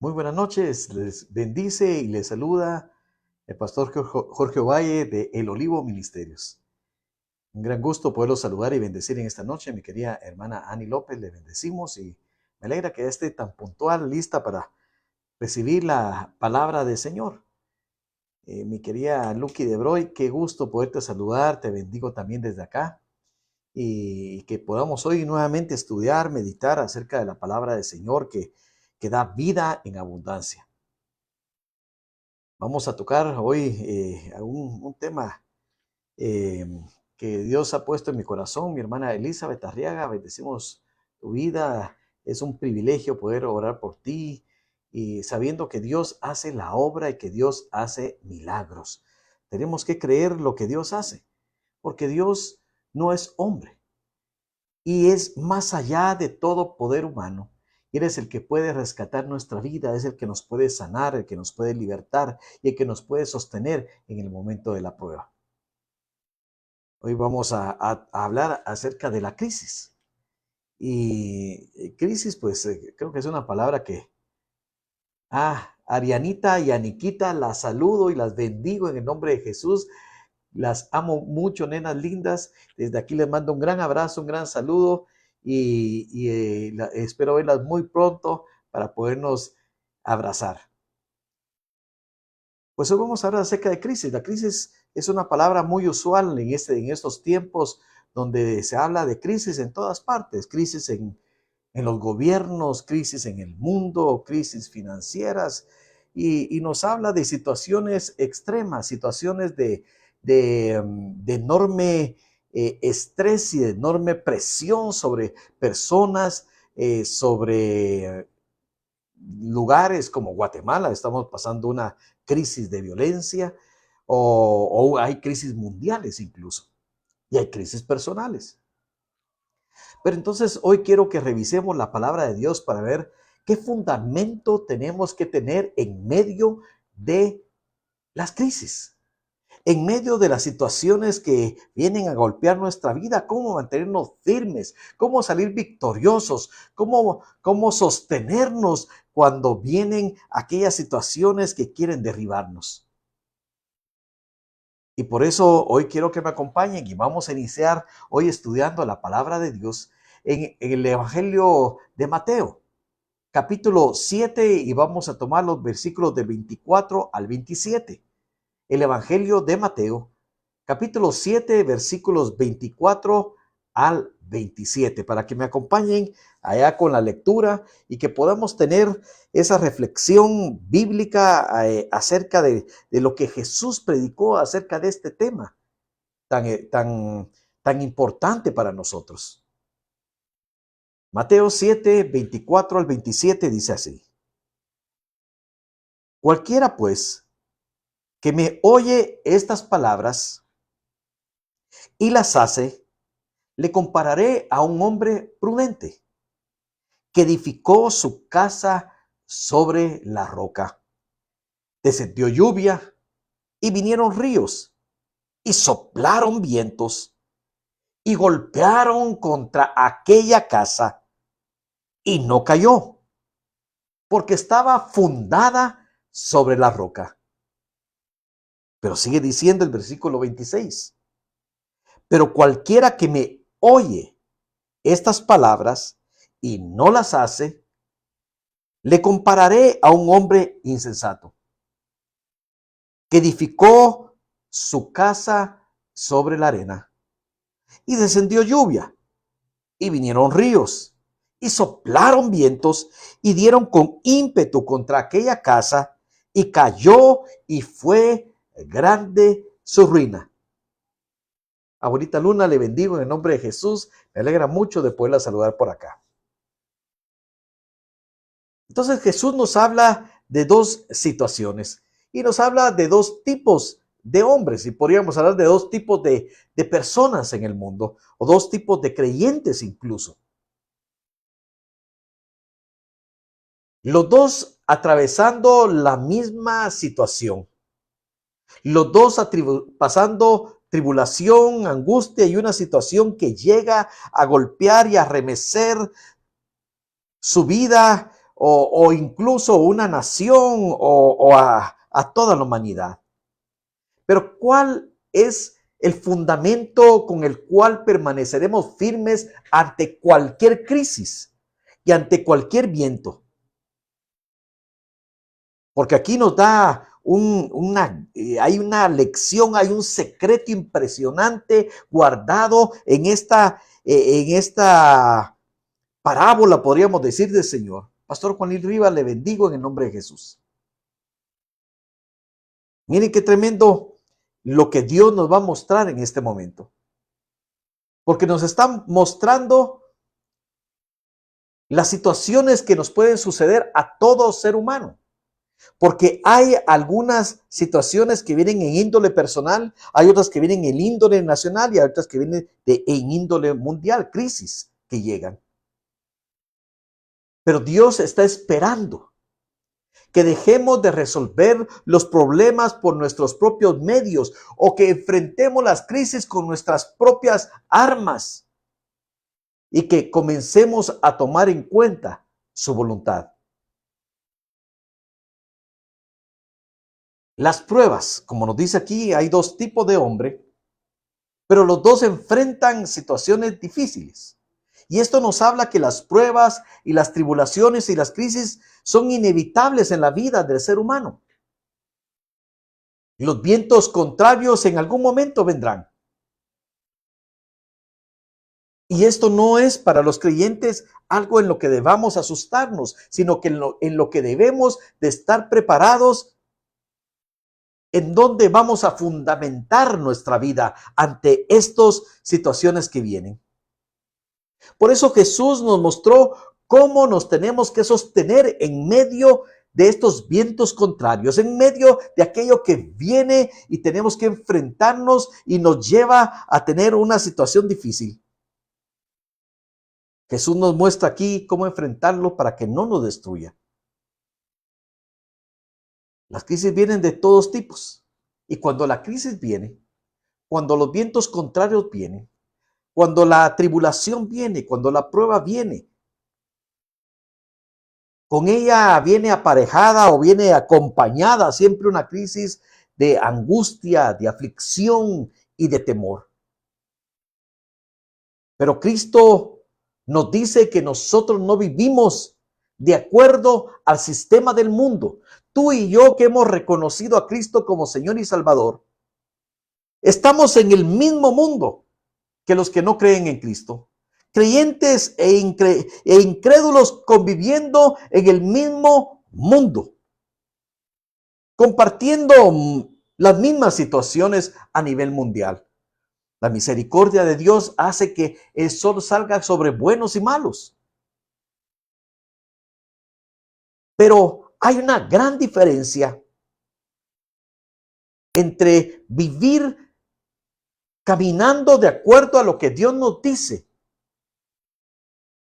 Muy buenas noches, les bendice y les saluda el pastor Jorge Ovalle de El Olivo Ministerios. Un gran gusto poderlos saludar y bendecir en esta noche. Mi querida hermana Ani López, le bendecimos y me alegra que esté tan puntual, lista para recibir la palabra del Señor. Mi querida Lucky de Broy, qué gusto poderte saludar, te bendigo también desde acá y que podamos hoy nuevamente estudiar, meditar acerca de la palabra del Señor que da vida en abundancia. Vamos a tocar hoy un tema eh, que Dios ha puesto en mi corazón. Mi hermana Elizabeth Arriaga, bendecimos tu vida. Es un privilegio poder orar por ti y sabiendo que Dios hace la obra y que Dios hace milagros. Tenemos que creer lo que Dios hace, porque Dios no es hombre y es más allá de todo poder humano. Y eres el que puede rescatar nuestra vida, es el que nos puede sanar, el que nos puede libertar y el que nos puede sostener en el momento de la prueba. Hoy vamos a hablar acerca de la crisis. Y crisis, pues creo que es una palabra que, Arianita y Aniquita, las saludo y las bendigo en el nombre de Jesús. Las amo mucho, nenas lindas. Desde aquí les mando un gran abrazo, un gran saludo y espero verlas muy pronto para podernos abrazar. Pues hoy vamos a hablar acerca de crisis. La crisis es una palabra muy usual en estos tiempos donde se habla de crisis en todas partes. Crisis en los gobiernos, crisis en el mundo, crisis financieras y nos habla de situaciones extremas, situaciones de enorme estrés y de enorme presión sobre personas, sobre lugares como Guatemala. Estamos pasando una crisis de violencia o hay crisis mundiales incluso y hay crisis personales. Pero entonces hoy quiero que revisemos la palabra de Dios para ver qué fundamento tenemos que tener en medio de las crisis, en medio de las situaciones que vienen a golpear nuestra vida, cómo mantenernos firmes, cómo salir victoriosos, cómo sostenernos cuando vienen aquellas situaciones que quieren derribarnos. Y por eso hoy quiero que me acompañen y vamos a iniciar hoy estudiando la palabra de Dios en el Evangelio de Mateo, capítulo 7, y vamos a tomar los versículos del 24 al 27. El Evangelio de Mateo, capítulo 7, versículos 24 al 27, para que me acompañen allá con la lectura y que podamos tener esa reflexión bíblica acerca de lo que Jesús predicó acerca de este tema tan importante para nosotros. Mateo 7, 24 al 27 dice así: Cualquiera pues que me oye estas palabras y las hace, le compararé a un hombre prudente que edificó su casa sobre la roca. Descendió lluvia y vinieron ríos y soplaron vientos y golpearon contra aquella casa y no cayó, porque estaba fundada sobre la roca. Pero sigue diciendo el versículo 26. Pero cualquiera que me oye estas palabras y no las hace, le compararé a un hombre insensato que edificó su casa sobre la arena. Y descendió lluvia, y vinieron ríos, y soplaron vientos, y dieron con ímpetu contra aquella casa, y cayó, y fue grande su ruina. Abuelita Luna, le bendigo en el nombre de Jesús. Me alegra mucho de poderla saludar por acá. Entonces Jesús nos habla de dos situaciones y nos habla de dos tipos de hombres, y podríamos hablar de dos tipos de personas en el mundo, o dos tipos de creyentes incluso. Los dos atravesando la misma situación, los dos pasando tribulación, angustia y una situación que llega a golpear y a arremecer su vida o incluso una nación o a toda la humanidad. Pero ¿cuál es el fundamento con el cual permaneceremos firmes ante cualquier crisis y ante cualquier viento? Porque aquí nos da hay una lección, hay un secreto impresionante guardado en esta parábola, podríamos decir, del Señor. Pastor Juan Luis Rivas, le bendigo en el nombre de Jesús. Miren qué tremendo lo que Dios nos va a mostrar en este momento. Porque nos está mostrando las situaciones que nos pueden suceder a todo ser humano. Porque hay algunas situaciones que vienen en índole personal, hay otras que vienen en índole nacional y hay otras que vienen en índole mundial, crisis que llegan. Pero Dios está esperando que dejemos de resolver los problemas por nuestros propios medios o que enfrentemos las crisis con nuestras propias armas y que comencemos a tomar en cuenta su voluntad. Las pruebas, como nos dice aquí, hay dos tipos de hombre, pero los dos enfrentan situaciones difíciles. Y esto nos habla que las pruebas y las tribulaciones y las crisis son inevitables en la vida del ser humano. Los vientos contrarios en algún momento vendrán. Y esto no es para los creyentes algo en lo que debamos asustarnos, sino que en lo que debemos de estar preparados, en donde vamos a fundamentar nuestra vida ante estas situaciones que vienen. Por eso Jesús nos mostró cómo nos tenemos que sostener en medio de estos vientos contrarios, en medio de aquello que viene y tenemos que enfrentarnos y nos lleva a tener una situación difícil. Jesús nos muestra aquí cómo enfrentarlo para que no nos destruya. Las crisis vienen de todos tipos. Y cuando la crisis viene, cuando los vientos contrarios vienen, cuando la tribulación viene, cuando la prueba viene, con ella viene aparejada o viene acompañada siempre una crisis de angustia, de aflicción y de temor. Pero Cristo nos dice que nosotros no vivimos de acuerdo al sistema del mundo. Tú y yo que hemos reconocido a Cristo como Señor y Salvador, estamos en el mismo mundo que los que no creen en Cristo. Creyentes e incrédulos conviviendo en el mismo mundo, compartiendo las mismas situaciones a nivel mundial. La misericordia de Dios hace que el sol salga sobre buenos y malos. Pero hay una gran diferencia entre vivir caminando de acuerdo a lo que Dios nos dice,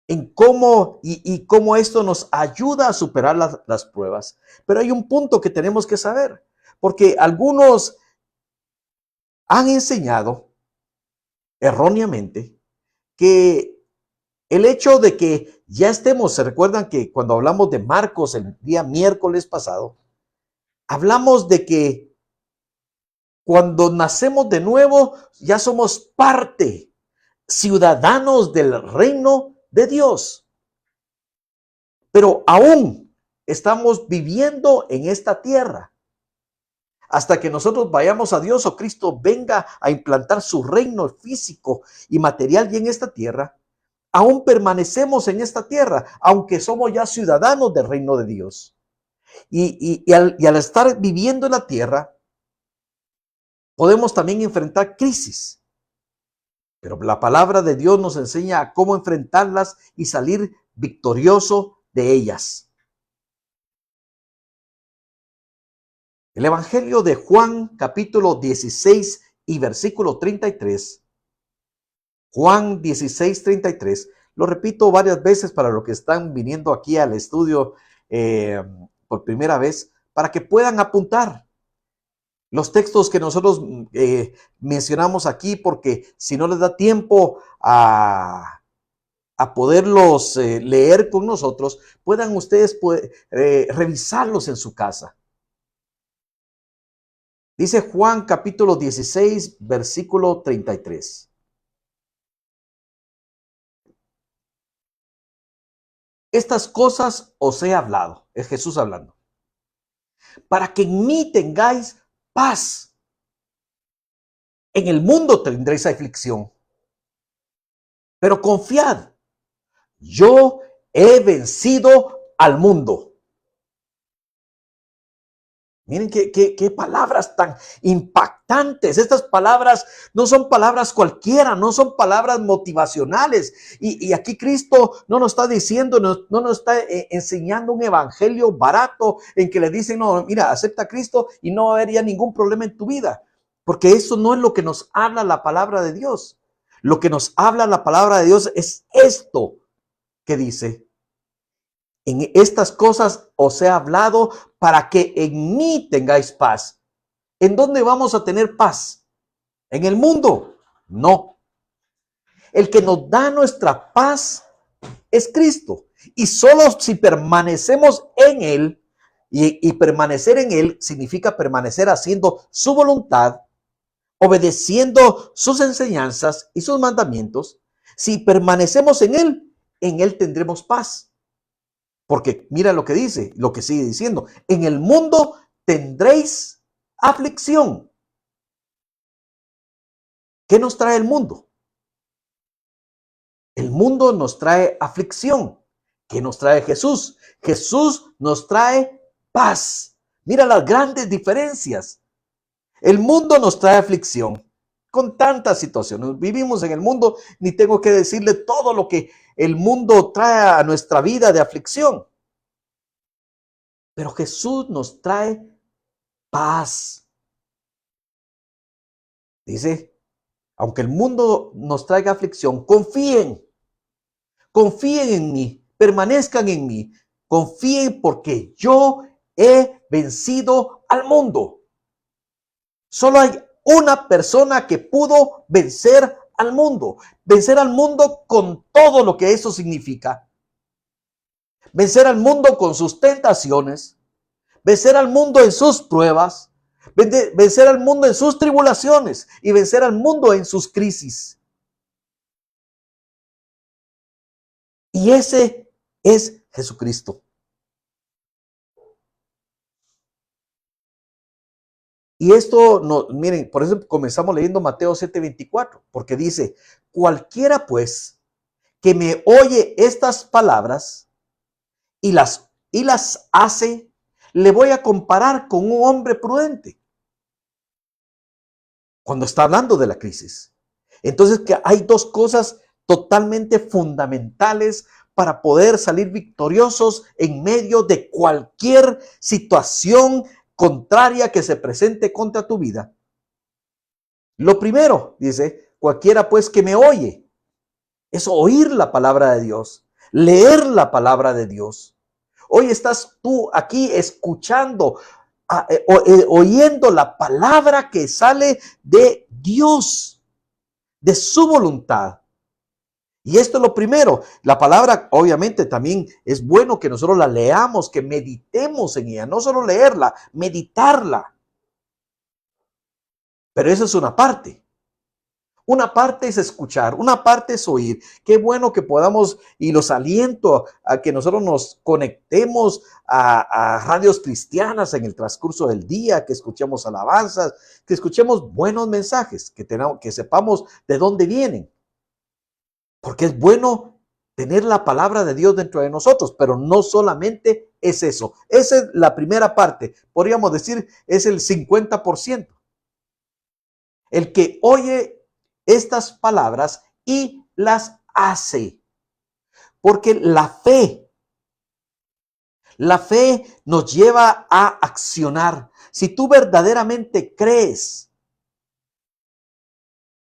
en cómo y cómo esto nos ayuda a superar las pruebas. Pero hay un punto que tenemos que saber, porque algunos han enseñado erróneamente que el hecho de que ya estemos, se recuerdan que cuando hablamos de Marcos el día miércoles pasado, hablamos de que cuando nacemos de nuevo ya somos parte, ciudadanos del reino de Dios. Pero aún estamos viviendo en esta tierra. Hasta que nosotros vayamos a Dios o Cristo venga a implantar su reino físico y material y en esta tierra, aún permanecemos en esta tierra, aunque somos ya ciudadanos del reino de Dios. Y al estar viviendo en la tierra, podemos también enfrentar crisis. Pero la palabra de Dios nos enseña a cómo enfrentarlas y salir victorioso de ellas. El Evangelio de Juan, capítulo 16 y versículo 33. Juan 16, 33. Lo repito varias veces para los que están viniendo aquí al estudio por primera vez, para que puedan apuntar los textos que nosotros mencionamos aquí, porque si no les da tiempo a a poderlos leer con nosotros, puedan ustedes revisarlos en su casa. Dice Juan capítulo 16, versículo 33. Estas cosas os he hablado, es Jesús hablando, para que en mí tengáis paz. En el mundo tendréis aflicción, pero confiad, yo he vencido al mundo. Miren qué palabras tan impactantes. Estas palabras no son palabras cualquiera, no son palabras motivacionales. Y aquí Cristo no nos está diciendo, no nos está enseñando un evangelio barato en que le dicen, no, mira, acepta a Cristo y no habría ningún problema en tu vida. Porque eso no es lo que nos habla la palabra de Dios. Lo que nos habla la palabra de Dios es esto que dice: en estas cosas os he hablado para que en mí tengáis paz. ¿En dónde vamos a tener paz? ¿En el mundo? No. El que nos da nuestra paz es Cristo. Y solo si permanecemos en Él, y permanecer en Él significa permanecer haciendo su voluntad, obedeciendo sus enseñanzas y sus mandamientos. Si permanecemos en Él tendremos paz. Porque mira lo que dice, lo que sigue diciendo: en el mundo tendréis aflicción. ¿Qué nos trae el mundo? El mundo nos trae aflicción. ¿Qué nos trae Jesús? Jesús nos trae paz. Mira las grandes diferencias. El mundo nos trae aflicción con tantas situaciones. Vivimos en el mundo, ni tengo que decirle todo lo que el mundo trae a nuestra vida de aflicción. Pero Jesús nos trae paz. Dice, aunque el mundo nos traiga aflicción, confíen en mí, permanezcan en mí, confíen porque yo he vencido al mundo. Solo hay una persona que pudo vencer al mundo con todo lo que eso significa. Vencer al mundo con sus tentaciones, vencer al mundo en sus pruebas, vencer al mundo en sus tribulaciones y vencer al mundo en sus crisis. Y ese es Jesucristo. Y esto, no, miren, por eso comenzamos leyendo Mateo 7:24, porque dice: cualquiera pues que me oye estas palabras y las hace, le voy a comparar con un hombre prudente. Cuando está hablando de la crisis. Entonces, que hay dos cosas totalmente fundamentales para poder salir victoriosos en medio de cualquier situación contraria que se presente contra tu vida. Lo primero, dice, cualquiera pues que me oye, es oír la palabra de Dios, leer la palabra de Dios. Hoy estás tú aquí escuchando, oyendo la palabra que sale de Dios, de su voluntad. Y esto es lo primero. La palabra, obviamente, también es bueno que nosotros la leamos, que meditemos en ella. No solo leerla, meditarla. Pero esa es una parte. Una parte es escuchar, una parte es oír. Qué bueno que podamos, y los aliento a que nosotros nos conectemos a radios cristianas en el transcurso del día, que escuchemos alabanzas, que escuchemos buenos mensajes, que sepamos de dónde vienen. Porque es bueno tener la palabra de Dios dentro de nosotros, pero no solamente es eso. Esa es la primera parte. Podríamos decir, es el 50%. El que oye estas palabras y las hace. Porque la fe nos lleva a accionar. Si tú verdaderamente crees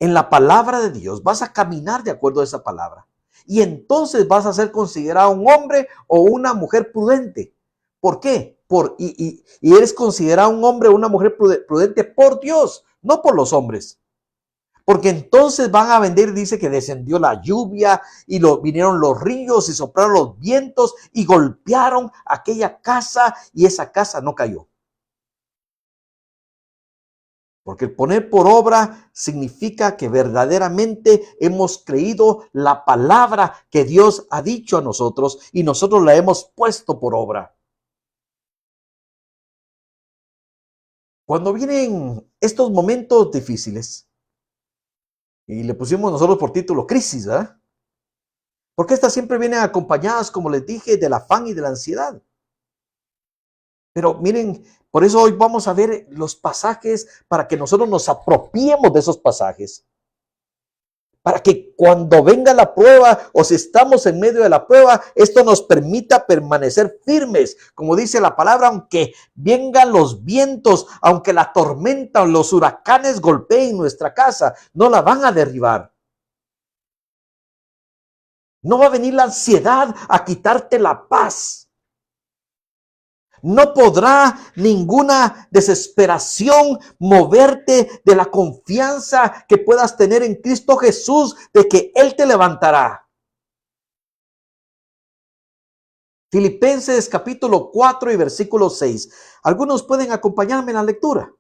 en la palabra de Dios, vas a caminar de acuerdo a esa palabra. Y entonces vas a ser considerado un hombre o una mujer prudente. ¿Por qué? Y eres considerado un hombre o una mujer prudente por Dios, no por los hombres. Porque entonces van a vender, dice que descendió la lluvia y vinieron los ríos y soplaron los vientos y golpearon aquella casa y esa casa no cayó. Porque el poner por obra significa que verdaderamente hemos creído la palabra que Dios ha dicho a nosotros y nosotros la hemos puesto por obra. Cuando vienen estos momentos difíciles, y le pusimos nosotros por título crisis, ¿verdad? Porque estas siempre vienen acompañadas, como les dije, del afán y de la ansiedad. Pero miren, por eso hoy vamos a ver los pasajes para que nosotros nos apropiemos de esos pasajes. Para que cuando venga la prueba o si estamos en medio de la prueba, esto nos permita permanecer firmes. Como dice la palabra, aunque vengan los vientos, aunque la tormenta o los huracanes golpeen nuestra casa, no la van a derribar. No va a venir la ansiedad a quitarte la paz. No podrá ninguna desesperación moverte de la confianza que puedas tener en Cristo Jesús de que Él te levantará. Filipenses capítulo 4 y versículo 6. Algunos pueden acompañarme en la lectura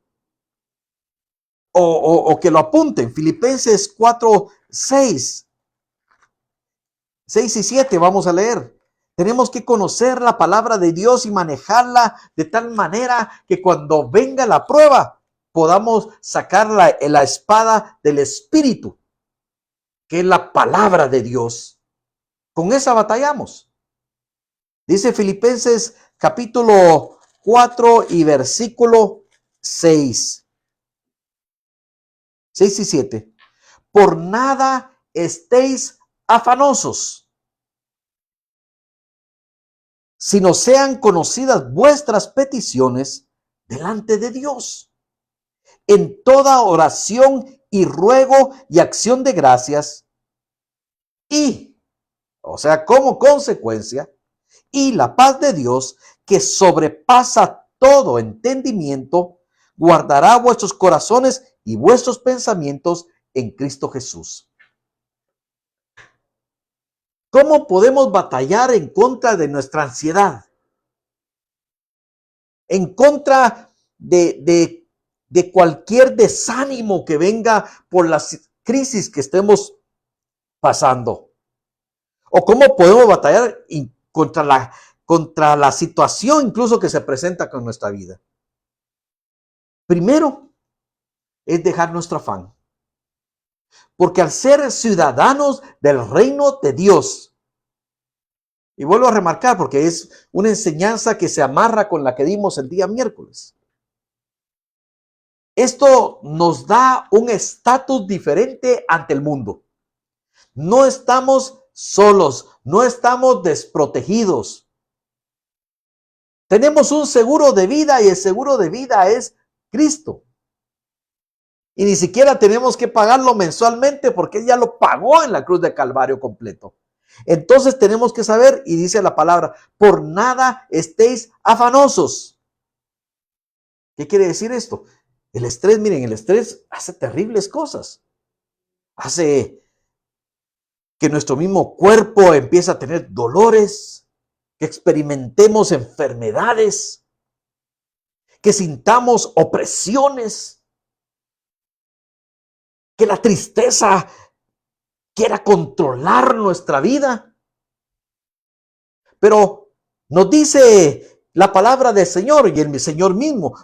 o que lo apunten. Filipenses 4, 6 y 7 vamos a leer. Tenemos que conocer la palabra de Dios y manejarla de tal manera que cuando venga la prueba podamos sacar la espada del Espíritu, que es la palabra de Dios. Con esa batallamos. Dice Filipenses capítulo 4 y versículo 6. 6 y 7. Por nada estéis afanosos, sino sean conocidas vuestras peticiones delante de Dios. En toda oración y ruego y acción de gracias, como consecuencia, y la paz de Dios, que sobrepasa todo entendimiento, guardará vuestros corazones y vuestros pensamientos en Cristo Jesús. ¿Cómo podemos batallar en contra de nuestra ansiedad? En contra de cualquier desánimo que venga por las crisis que estemos pasando. ¿O cómo podemos batallar contra la situación incluso que se presenta con nuestra vida? Primero es dejar nuestro afán. Porque al ser ciudadanos del reino de Dios, y vuelvo a remarcar porque es una enseñanza que se amarra con la que dimos el día miércoles. Esto nos da un estatus diferente ante el mundo. No estamos solos, no estamos desprotegidos. Tenemos un seguro de vida y el seguro de vida es Cristo. Y ni siquiera tenemos que pagarlo mensualmente porque Él ya lo pagó en la cruz de Calvario completo. Entonces tenemos que saber, y dice la palabra, por nada estéis afanosos. ¿Qué quiere decir esto? El estrés, miren, el estrés hace terribles cosas. Hace que nuestro mismo cuerpo empiece a tener dolores, que experimentemos enfermedades, que sintamos opresiones, que la tristeza quiera controlar nuestra vida. Pero nos dice la palabra del Señor y el Señor mismo,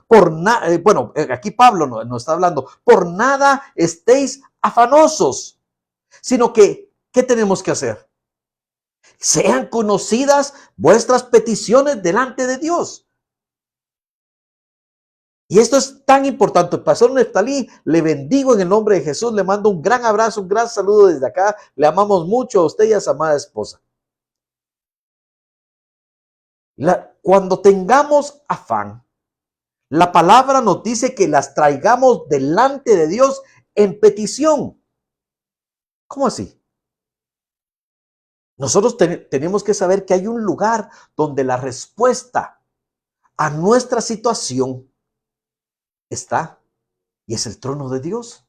aquí Pablo nos está hablando, por nada estéis afanosos, sino que, ¿qué tenemos que hacer? Sean conocidas vuestras peticiones delante de Dios. Y esto es tan importante. Pastor Neftalí, le bendigo en el nombre de Jesús, le mando un gran abrazo, un gran saludo desde acá. Le amamos mucho a usted y a su amada esposa. Cuando tengamos afán, la palabra nos dice que las traigamos delante de Dios en petición. ¿Cómo así? Nosotros tenemos que saber que hay un lugar donde la respuesta a nuestra situación está, y es el trono de Dios.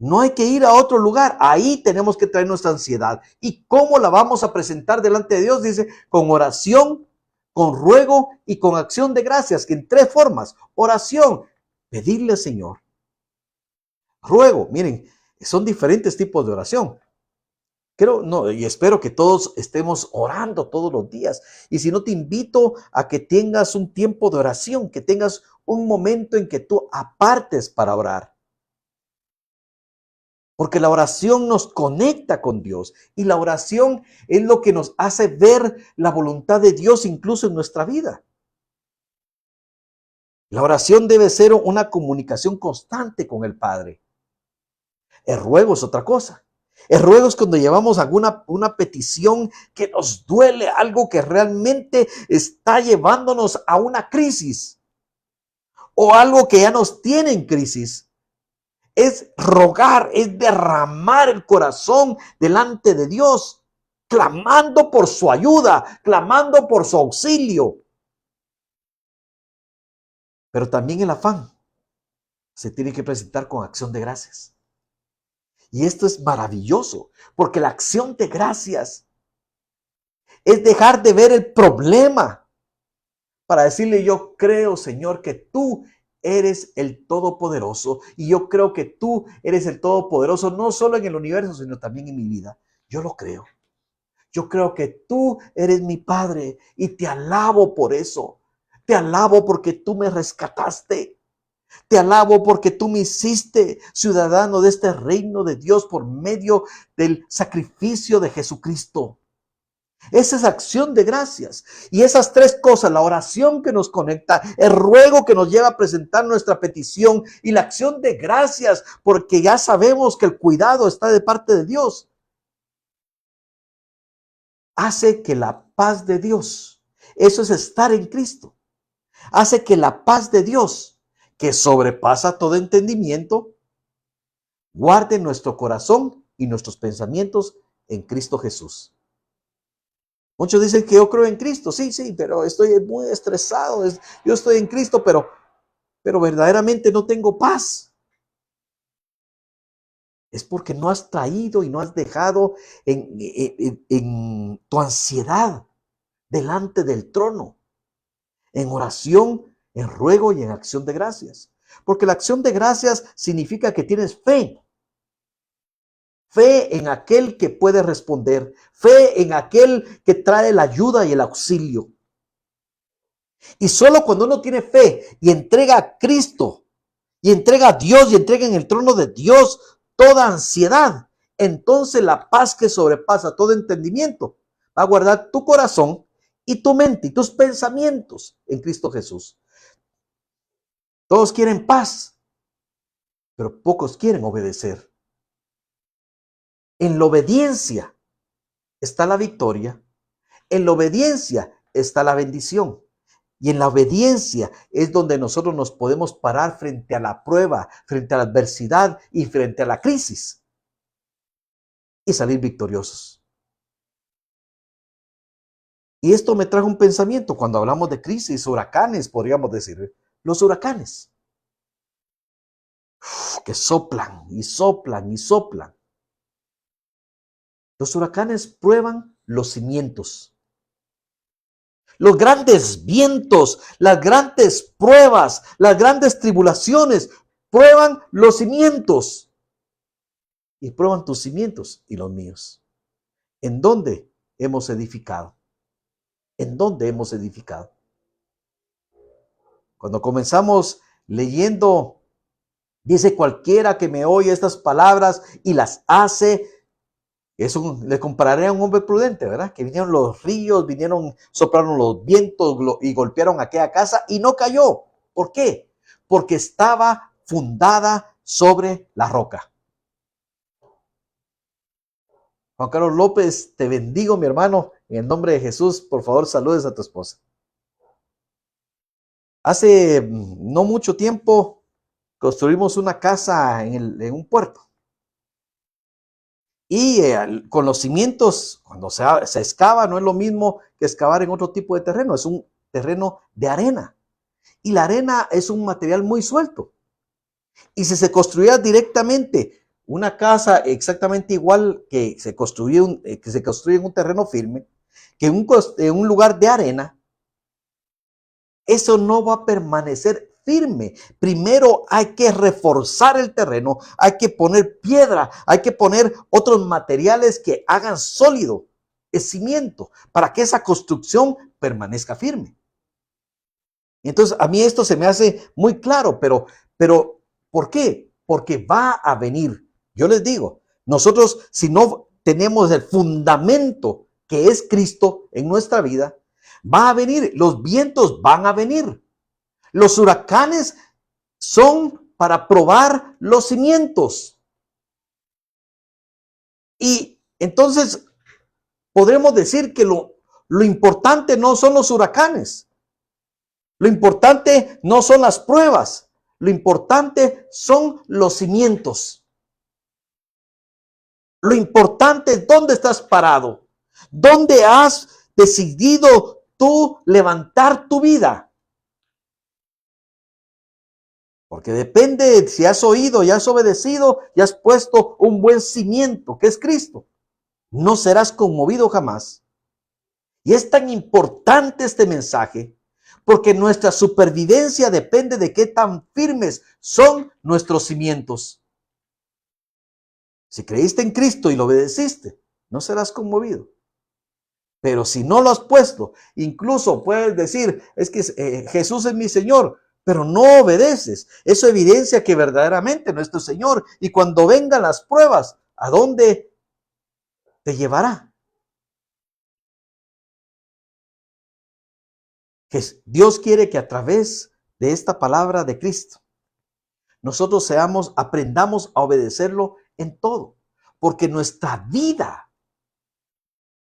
No hay que ir a otro lugar. Ahí tenemos que traer nuestra ansiedad. ¿Y cómo la vamos a presentar delante de Dios? Dice, con oración, con ruego y con acción de gracias, que en tres formas. Oración, pedirle al Señor. Ruego, miren, son diferentes tipos de oración. Creo, no, y espero que todos estemos orando todos los días. Y si no, te invito a que tengas un tiempo de oración, que tengas un momento en que tú apartes para orar. Porque la oración nos conecta con Dios y la oración es lo que nos hace ver la voluntad de Dios incluso en nuestra vida. La oración debe ser una comunicación constante con el Padre. El ruego es otra cosa. El ruego es cuando llevamos una petición que nos duele, algo que realmente está llevándonos a una crisis o algo que ya nos tiene en crisis. Es rogar, es derramar el corazón delante de Dios, clamando por su ayuda, clamando por su auxilio. Pero también el afán se tiene que presentar con acción de gracias. Y esto es maravilloso, porque la acción de gracias es dejar de ver el problema para decirle: yo creo, Señor, que tú eres el Todopoderoso, y yo creo que tú eres el Todopoderoso no solo en el universo, sino también en mi vida. Yo lo creo. Yo creo que tú eres mi Padre y te alabo por eso. Te alabo porque tú me rescataste. Te alabo porque tú me hiciste ciudadano de este reino de Dios por medio del sacrificio de Jesucristo. Esa es acción de gracias. Y esas tres cosas, la oración que nos conecta, el ruego que nos lleva a presentar nuestra petición y la acción de gracias, porque ya sabemos que el cuidado está de parte de Dios, hace que la paz de Dios, eso es estar en Cristo, hace que la paz de Dios, que sobrepasa todo entendimiento, guarde nuestro corazón y nuestros pensamientos en Cristo Jesús. Muchos dicen que yo creo en Cristo, sí, pero estoy muy estresado, yo estoy en Cristo, pero verdaderamente no tengo paz. Es porque no has traído y no has dejado en tu ansiedad delante del trono, en oración, en ruego y en acción de gracias. Porque la acción de gracias significa que tienes fe. Fe en aquel que puede responder. Fe en aquel que trae la ayuda y el auxilio. Y solo cuando uno tiene fe y entrega a Cristo, y entrega a Dios, y entrega en el trono de Dios toda ansiedad, entonces la paz que sobrepasa todo entendimiento va a guardar tu corazón y tu mente y tus pensamientos en Cristo Jesús. Todos quieren paz, pero pocos quieren obedecer. En la obediencia está la victoria, en la obediencia está la bendición. Y en la obediencia es donde nosotros nos podemos parar frente a la prueba, frente a la adversidad y frente a la crisis y salir victoriosos. Y esto me trajo un pensamiento cuando hablamos de crisis, huracanes, podríamos decir. Los huracanes que soplan y soplan y soplan. Los huracanes prueban los cimientos. Los grandes vientos, las grandes pruebas, las grandes tribulaciones prueban los cimientos. Y prueban tus cimientos y los míos. ¿En dónde hemos edificado? ¿En dónde hemos edificado? Cuando comenzamos leyendo, dice: cualquiera que me oye estas palabras y las hace, le compararé a un hombre prudente, ¿verdad? Que vinieron los ríos, soplaron los vientos y golpearon aquella casa y no cayó. ¿Por qué? Porque estaba fundada sobre la roca. Juan Carlos López, te bendigo, mi hermano, en el nombre de Jesús. Por favor, saludes a tu esposa. Hace no mucho tiempo construimos una casa en un puerto. Y con los cimientos, cuando se excava, no es lo mismo que excavar en otro tipo de terreno. Es un terreno de arena. Y la arena es un material muy suelto. Y si se construía directamente una casa exactamente igual que se construye, que se construye en un terreno firme, que en un lugar de arena, eso no va a permanecer firme. Primero hay que reforzar el terreno, hay que poner piedra, hay que poner otros materiales que hagan sólido el cimiento para que esa construcción permanezca firme. Entonces, a mí esto se me hace muy claro, pero ¿por qué? Porque va a venir. Yo les digo, nosotros si no tenemos el fundamento que es Cristo en nuestra vida, va a venir, los vientos van a venir. Los huracanes son para probar los cimientos. Y entonces podremos decir que lo importante no son los huracanes. Lo importante no son las pruebas. Lo importante son los cimientos. Lo importante es dónde estás parado. ¿Dónde has decidido tú levantar tu vida? Porque depende si has oído y has obedecido y has puesto un buen cimiento, que es Cristo. No serás conmovido jamás. Y es tan importante este mensaje porque nuestra supervivencia depende de qué tan firmes son nuestros cimientos. Si creíste en Cristo y lo obedeciste, no serás conmovido. Pero si no lo has puesto, incluso puedes decir, es que Jesús es mi Señor, pero no obedeces. Eso evidencia que verdaderamente no es tu Señor. Y cuando vengan las pruebas, ¿a dónde te llevará? Dios quiere que a través de esta palabra de Cristo, nosotros aprendamos a obedecerlo en todo, porque nuestra vida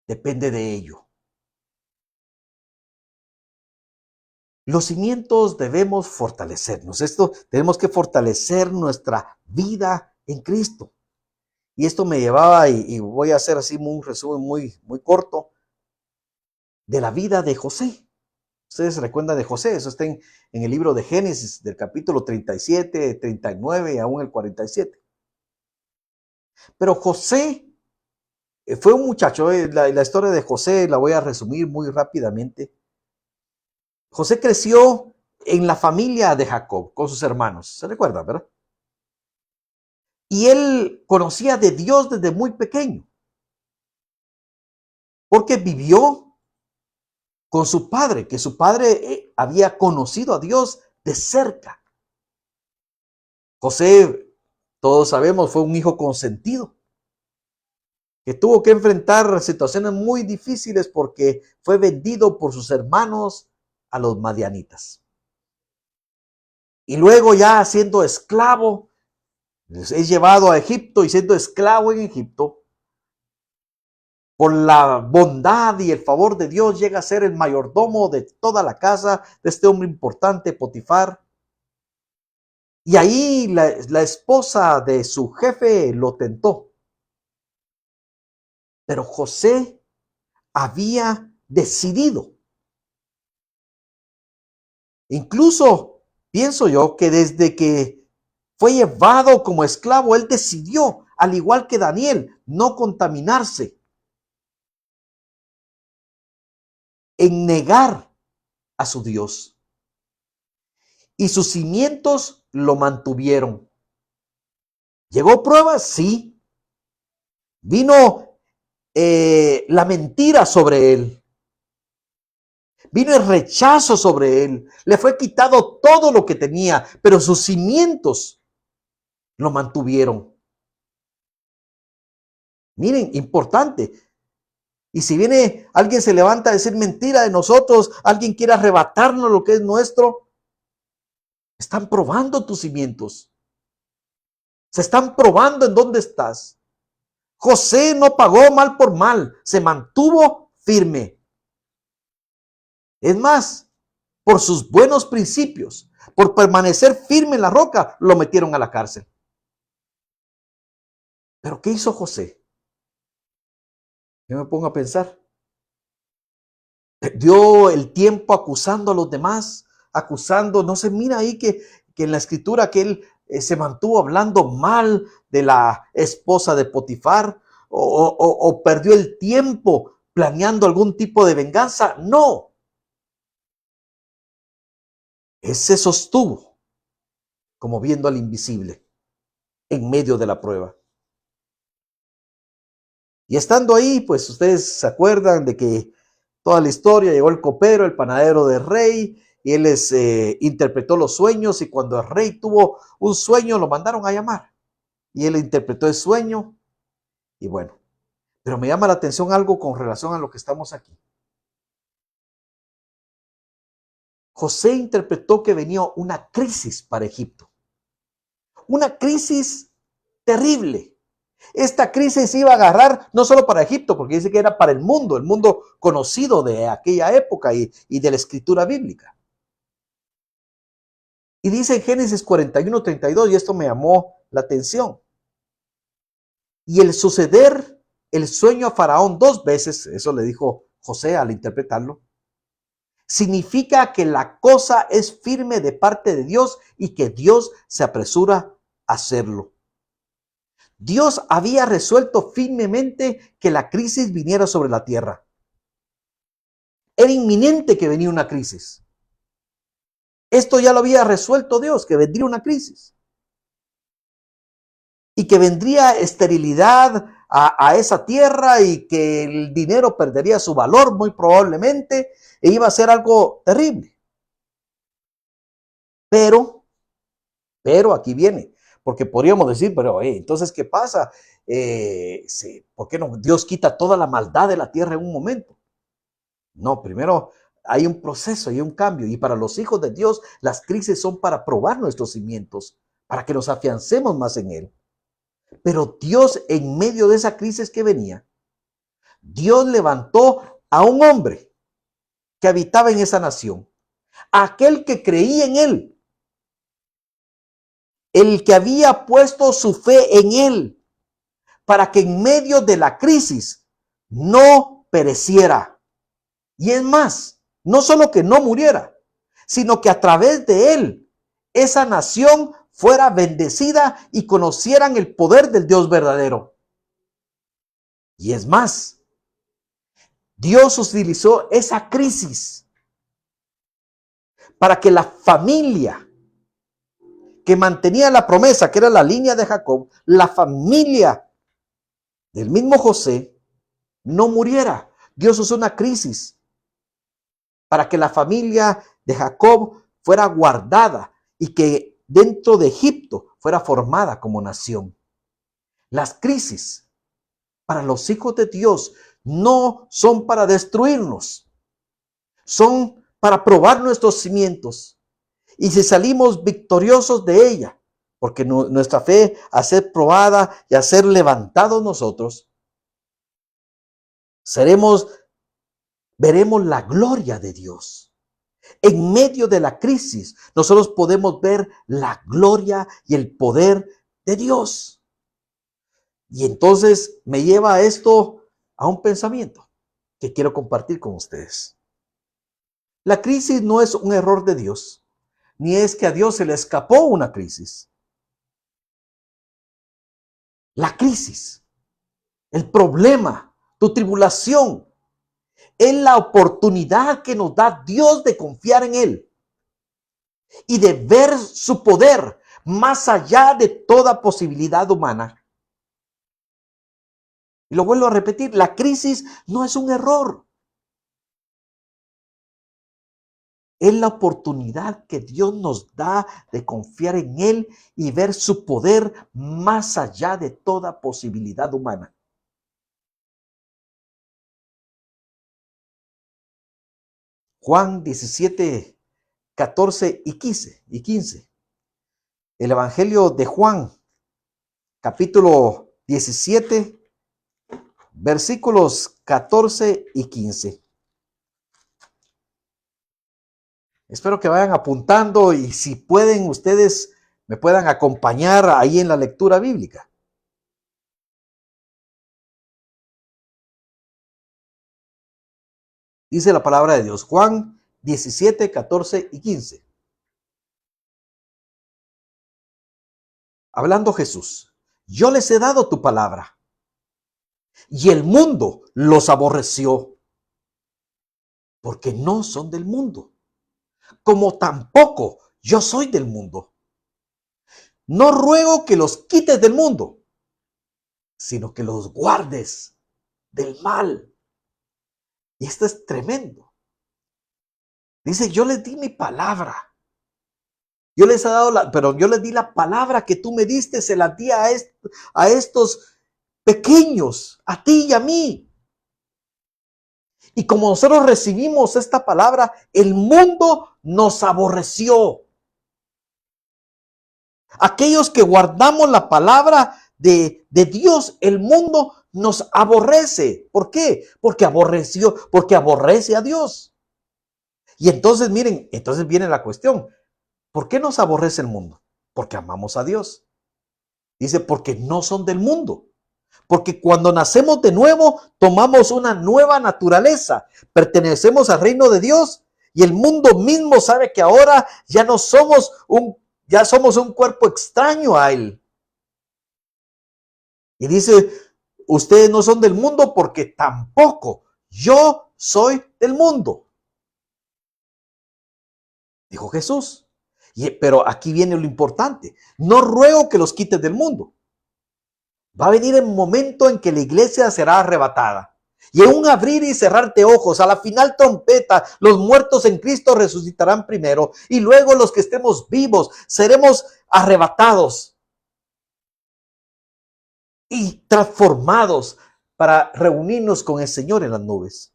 depende de ello. Los cimientos debemos fortalecernos. Tenemos que fortalecer nuestra vida en Cristo. Y esto me llevaba, y voy a hacer así un resumen muy corto, de la vida de José. Ustedes se recuerdan de José, eso está en el libro de Génesis, del capítulo 37, 39 y aún el 47. Pero José fue un muchacho, la historia de José la voy a resumir muy rápidamente. José creció en la familia de Jacob, con sus hermanos, ¿se recuerdan, verdad? Y él conocía de Dios desde muy pequeño, porque vivió con su padre, que su padre había conocido a Dios de cerca. José, todos sabemos, fue un hijo consentido, que tuvo que enfrentar situaciones muy difíciles porque fue vendido por sus hermanos a los madianitas. Y luego ya siendo esclavo, es llevado a Egipto y siendo esclavo en Egipto, por la bondad y el favor de Dios llega a ser el mayordomo de toda la casa de este hombre importante, Potifar. Y ahí la esposa de su jefe lo tentó. Pero José había decidido. Incluso pienso yo que desde que fue llevado como esclavo, él decidió, al igual que Daniel, no contaminarse, en negar a su Dios. Y sus cimientos lo mantuvieron. ¿Llegó pruebas? Sí. Vino la mentira sobre él. Vino el rechazo sobre él. Le fue quitado todo lo que tenía, pero sus cimientos lo mantuvieron. Miren, importante. Y si viene alguien se levanta a decir mentira de nosotros, alguien quiere arrebatarnos lo que es nuestro, están probando tus cimientos. Se están probando en dónde estás. José no pagó mal por mal, se mantuvo firme. Es más, por sus buenos principios, por permanecer firme en la roca, lo metieron a la cárcel. ¿Pero qué hizo José? Yo me pongo a pensar. Dio el tiempo acusando a los demás, acusando, no se mira ahí que en la escritura que él se mantuvo hablando mal de la esposa de Potifar o perdió el tiempo planeando algún tipo de venganza. No, él se sostuvo como viendo al invisible en medio de la prueba. Y estando ahí, pues ustedes se acuerdan de que toda la historia, llegó el copero, el panadero del rey, y él les interpretó los sueños, y cuando el rey tuvo un sueño, lo mandaron a llamar. Y él interpretó el sueño, y bueno, pero me llama la atención algo con relación a lo que estamos aquí. José interpretó que venía una crisis para Egipto, una crisis terrible. Esta crisis iba a agarrar no solo para Egipto, porque dice que era para el mundo conocido de aquella época y de la escritura bíblica. Y dice en Génesis 41:32, y esto me llamó la atención. Y el suceder el sueño a Faraón 2 veces, eso le dijo José al interpretarlo, significa que la cosa es firme de parte de Dios y que Dios se apresura a hacerlo. Dios había resuelto firmemente que la crisis viniera sobre la tierra. Era inminente que venía una crisis. Esto ya lo había resuelto Dios, que vendría una crisis. Y que vendría esterilidad a esa tierra y que el dinero perdería su valor muy probablemente e iba a ser algo terrible. Pero aquí viene, porque podríamos decir, pero entonces, ¿qué pasa? ¿Por qué no? Dios quita toda la maldad de la tierra en un momento. No, primero hay un proceso, hay un cambio. Y para los hijos de Dios, las crisis son para probar nuestros cimientos, para que nos afiancemos más en Él. Pero Dios, en medio de esa crisis que venía, Dios levantó a un hombre que habitaba en esa nación, aquel que creía en Él, el que había puesto su fe en Él, para que en medio de la crisis no pereciera. Y es más, no solo que no muriera, sino que a través de Él, esa nación fuera bendecida y conocieran el poder del Dios verdadero. Y es más, Dios utilizó esa crisis para que la familia que mantenía la promesa, que era la línea de Jacob, la familia del mismo José, no muriera. Dios usó una crisis para que la familia de Jacob fuera guardada y que dentro de Egipto fuera formada como nación. Las crisis para los hijos de Dios no son para destruirnos, son para probar nuestros cimientos. Y si salimos victoriosos de ella, porque nuestra fe a ser probada y a ser levantados nosotros, veremos la gloria de Dios. En medio de la crisis, nosotros podemos ver la gloria y el poder de Dios. Y entonces me lleva a esto a un pensamiento que quiero compartir con ustedes. La crisis no es un error de Dios, ni es que a Dios se le escapó una crisis. La crisis, el problema, tu tribulación, es la oportunidad que nos da Dios de confiar en Él y de ver su poder más allá de toda posibilidad humana. Y lo vuelvo a repetir, la crisis no es un error. Es la oportunidad que Dios nos da de confiar en Él y ver su poder más allá de toda posibilidad humana. Juan 17, 14 y 15. El Evangelio de Juan, capítulo 17, versículos 14 y 15. Espero que vayan apuntando y si pueden ustedes me puedan acompañar ahí en la lectura bíblica. Dice la palabra de Dios, Juan 17, 14 y 15. hablando Jesús, yo les he dado tu palabra y el mundo los aborreció porque no son del mundo, como tampoco yo soy del mundo. No ruego que los quites del mundo, sino que los guardes del mal. Y esto es tremendo. Dice, yo les di mi palabra. Yo les he dado pero yo les di la palabra que tú me diste, se la di a estos pequeños, a ti y a mí. Y como nosotros recibimos esta palabra, el mundo nos aborreció. Aquellos que guardamos la palabra de Dios, el mundo nos aborrece. ¿Por qué? Porque aborrece a Dios. Y entonces, miren, entonces viene la cuestión. ¿Por qué nos aborrece el mundo? Porque amamos a Dios. Dice, porque no son del mundo. Porque cuando nacemos de nuevo, tomamos una nueva naturaleza. Pertenecemos al reino de Dios y el mundo mismo sabe que ahora ya somos un cuerpo extraño a él. Y dice, ustedes no son del mundo porque tampoco yo soy del mundo. Dijo Jesús. Pero aquí viene lo importante. No ruego que los quites del mundo. Va a venir el momento en que la iglesia será arrebatada. Y en un abrir y cerrar de ojos, a la final trompeta, los muertos en Cristo resucitarán primero. Y luego los que estemos vivos seremos arrebatados y transformados para reunirnos con el Señor en las nubes.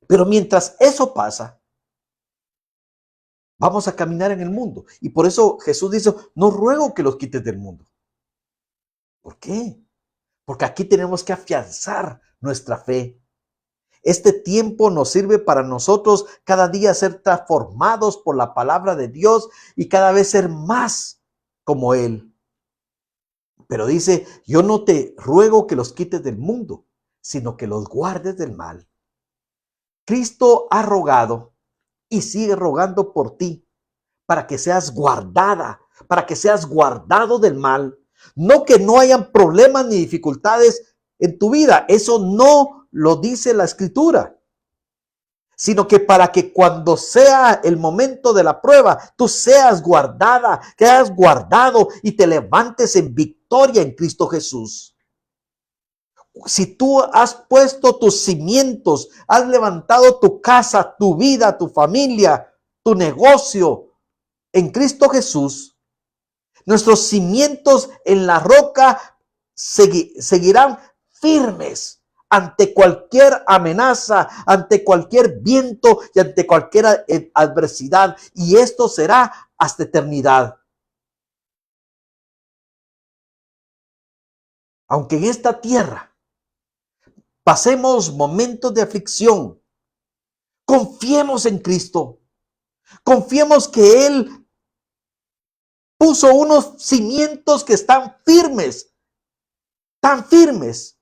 Pero mientras eso pasa, vamos a caminar en el mundo. Y por eso Jesús dice, no ruego que los quites del mundo. ¿Por qué? Porque aquí tenemos que afianzar nuestra fe. Este tiempo nos sirve para nosotros cada día ser transformados por la palabra de Dios y cada vez ser más como Él. Pero dice, yo no te ruego que los quites del mundo, sino que los guardes del mal. Cristo ha rogado y sigue rogando por ti para que seas guardada, para que seas guardado del mal. No que no hayan problemas ni dificultades en tu vida, eso no lo dice la Escritura, sino que para que cuando sea el momento de la prueba, tú seas guardada, que hayas guardado y te levantes en victoria en Cristo Jesús. Si tú has puesto tus cimientos, has levantado tu casa, tu vida, tu familia, tu negocio en Cristo Jesús, nuestros cimientos en la roca seguirán firmes ante cualquier amenaza, ante cualquier viento y ante cualquier adversidad. Y esto será hasta eternidad. Aunque en esta tierra pasemos momentos de aflicción, confiemos en Cristo. Confiemos que Él puso unos cimientos que están firmes, tan firmes,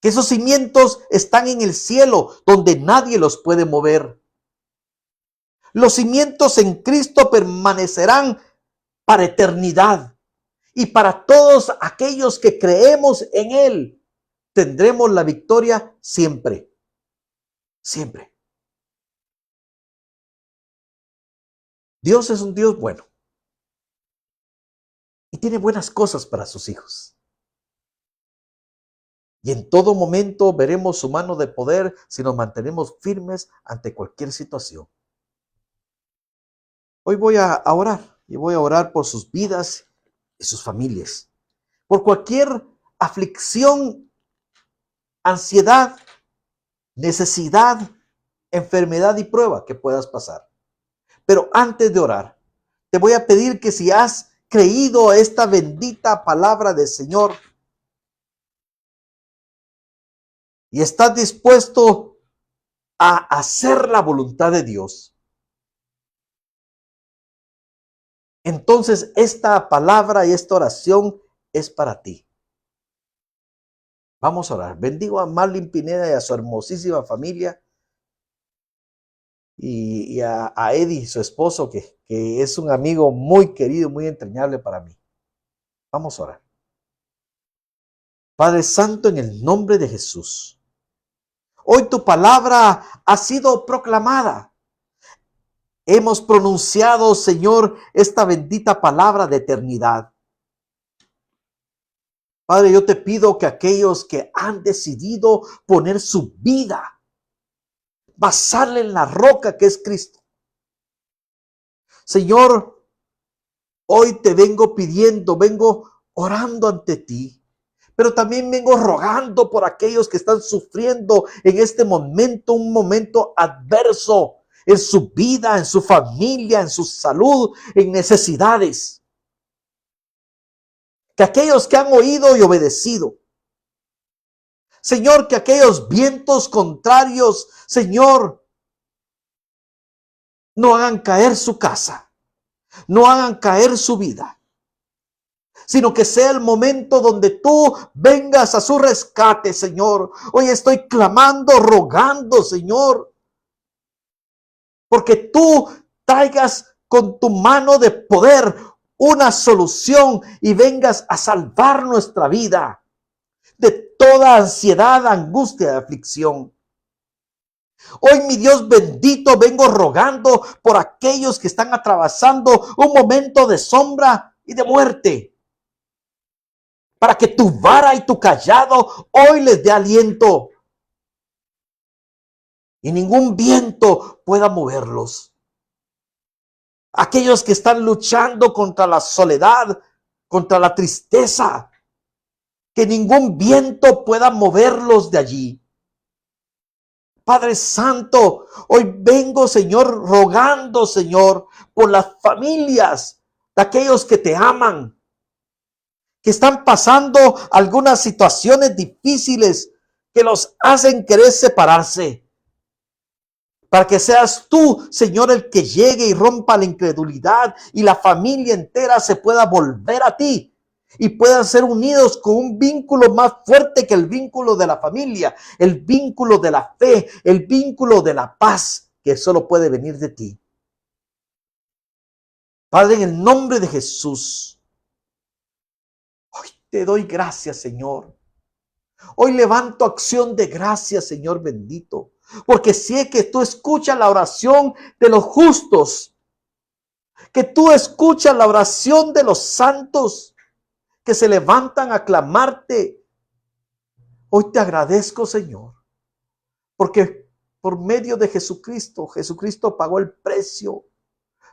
que esos cimientos están en el cielo, donde nadie los puede mover. Los cimientos en Cristo permanecerán para eternidad. Y para todos aquellos que creemos en Él, tendremos la victoria siempre. Siempre. Dios es un Dios bueno. Y tiene buenas cosas para sus hijos. Y en todo momento veremos su mano de poder si nos mantenemos firmes ante cualquier situación. Hoy voy a orar y voy a orar por sus vidas y sus familias. Por cualquier aflicción, ansiedad, necesidad, enfermedad y prueba que puedas pasar. Pero antes de orar, te voy a pedir que si has creído esta bendita palabra del Señor y estás dispuesto a hacer la voluntad de Dios, entonces esta palabra y esta oración es para ti. Vamos a orar. Bendigo a Marlene Pineda y a su hermosísima familia y a Eddie, su esposo, que es un amigo muy querido, muy entrañable para mí. Vamos a orar. Padre Santo, en el nombre de Jesús, hoy tu palabra ha sido proclamada. Hemos pronunciado, Señor, esta bendita palabra de eternidad. Padre, yo te pido que aquellos que han decidido poner su vida, basarla en la roca que es Cristo. Señor, hoy te vengo pidiendo, vengo orando ante ti. Pero también vengo rogando por aquellos que están sufriendo en este momento, un momento adverso en su vida, en su familia, en su salud, en necesidades. Que aquellos que han oído y obedecido, Señor, que aquellos vientos contrarios, Señor, no hagan caer su casa, no hagan caer su vida, sino que sea el momento donde tú vengas a su rescate, Señor. Hoy estoy clamando, rogando, Señor, porque tú traigas con tu mano de poder una solución y vengas a salvar nuestra vida de toda ansiedad, angustia y aflicción. Hoy, mi Dios bendito, vengo rogando por aquellos que están atravesando un momento de sombra y de muerte, para que tu vara y tu callado hoy les dé aliento y ningún viento pueda moverlos. Aquellos que están luchando contra la soledad, contra la tristeza, que ningún viento pueda moverlos de allí. Padre Santo, hoy vengo, Señor, rogando, Señor, por las familias de aquellos que te aman, que están pasando algunas situaciones difíciles que los hacen querer separarse. Para que seas tú, Señor, el que llegue y rompa la incredulidad y la familia entera se pueda volver a ti y puedan ser unidos con un vínculo más fuerte que el vínculo de la familia, el vínculo de la fe, el vínculo de la paz que solo puede venir de ti. Padre, en el nombre de Jesús, hoy te doy gracias, Señor. Hoy levanto acción de gracias, Señor bendito, porque sé que tú escuchas la oración de los justos, que tú escuchas la oración de los santos que se levantan a clamarte. Hoy te agradezco, Señor, porque por medio de Jesucristo, Jesucristo pagó el precio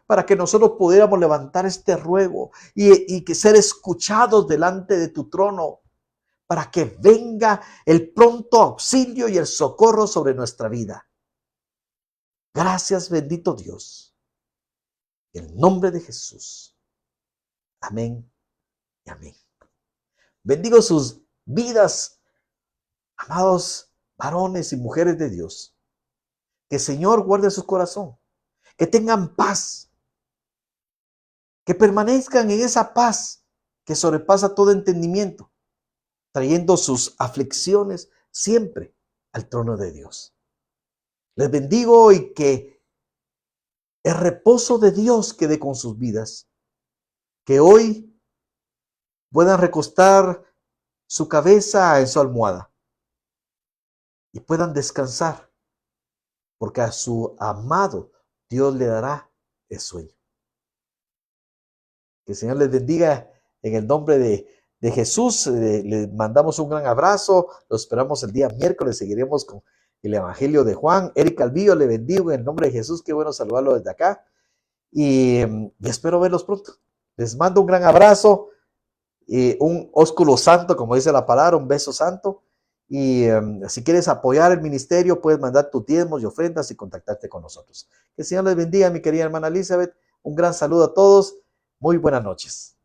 para que nosotros pudiéramos levantar este ruego y que ser escuchados delante de tu trono, para que venga el pronto auxilio y el socorro sobre nuestra vida. Gracias, bendito Dios. En el nombre de Jesús. Amén y amén. Bendigo sus vidas, amados varones y mujeres de Dios. Que el Señor guarde su corazón. Que tengan paz. Que permanezcan en esa paz que sobrepasa todo entendimiento, trayendo sus aflicciones siempre al trono de Dios. Les bendigo y que el reposo de Dios quede con sus vidas. Que hoy puedan recostar su cabeza en su almohada y puedan descansar, porque a su amado Dios le dará el sueño. Que el Señor les bendiga en el nombre de Jesús. Les mandamos un gran abrazo. Los esperamos el día miércoles. Seguiremos con el Evangelio de Juan. Eric Calvillo, le bendigo en el nombre de Jesús. Qué bueno saludarlo desde acá. Y espero verlos pronto. Les mando un gran abrazo. Un ósculo santo, como dice la palabra, un beso santo. Y si quieres apoyar el ministerio, puedes mandar tus diezmos y ofrendas y contactarte con nosotros. Que el Señor les bendiga, mi querida hermana Elizabeth. Un gran saludo a todos. Muy buenas noches.